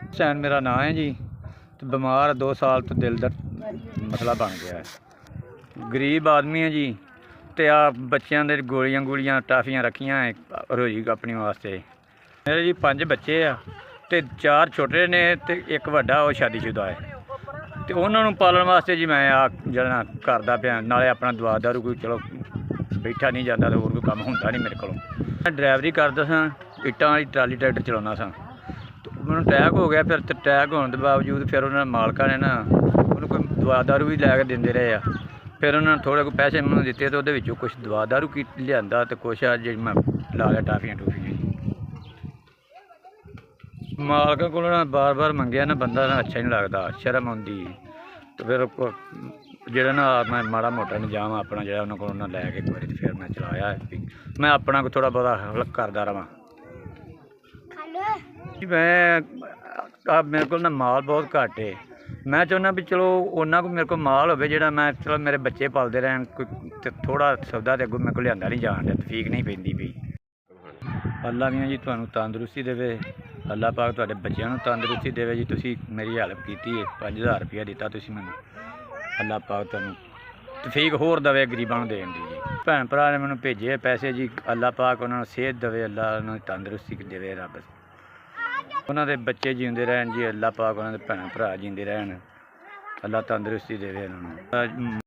हुसैन मेरा नाम है जी। तो बीमार 2 साल तो दिल का मसला बन गया है। गरीब आदमी है जी। तो आ बच्चों के गोलियां गोलियां टाफियां रखियां रोजी अपने वास्ते। मेरे जी 5 बच्चे आ ते 4 छोटे ने ते एक वड्डा वो शादीशुदा है। तो उन्होंने पालन वास्ते जी मैं आ जना करदा पिया, नाले अपना दवा दारू कोई चलो बैठा नहीं जाता तो होर कोई काम होंदा नहीं मेरे को। मैं ड्राइवरी करदा सां, इट्टां वाली ट्राली ट्रैक्टर चलाउंदा सां। तो मैनूं अटैक हो गया। फिर अटैक होने के बावजूद फिर उन्होंने मालका ने ना उन्होंने कोई दवा दारू भी लैके देंदे रहे आ। फिर उन्होंने थोड़े को पैसे मैनूं दित्ते तो उहदे विचों कुछ दवा दारू की लिआंदा ते कुछ अज मैं ला लिया टाफियां टूफियां। मालका को बार बार मंगया ना बंदा ना अच्छा नहीं लगता, शर्म आउंदी। तो फिर ਜਿਹੜਾ ना मैं माड़ा मोटा निजाम अपना जो उन्होंने को लैके एक बारी फिर मैं चलाया। मैं अपना थोड़ा बहुत हेल्प करता रहा। मैं मेरे को ना माल बहुत घट है। मैं चाहुंदा भी चलो उन्ना को मेरे को माल हो जो मैं चलो मेरे बच्चे पालते रहन कोई थोड़ा सौदा तो अगों मेरे को लिया नहीं जान दिया, तफीक नहीं पैंदी पई। अल्लाह मियां जी तुहानूं तंदरुस्ती देवे, अल्लाह पाक तुहाडे बच्चों नूं तंदरुस्ती देवे जी। तुसीं मेरी हेल्प कीती है, 5000 रुपया दिता तुसीं मैनूं, अल्लाह पाक तुहानूं तफीक होर देवे गरीबां नूं देण दी जी। भैन भरा ने मैनूं भेजे पैसे जी, अल्लाह पाक उन्हां नूं सेहत देवे, अल्लाह उन्हां नूं तंदरुस्ती देवे, रब उन्हां दे बच्चे जींदे रहन जी, अल्लाह पाक उन्हां दे भैन भरा जींदे रहन, अल्लाह तंदरुस्ती देवे उन्हां नूं।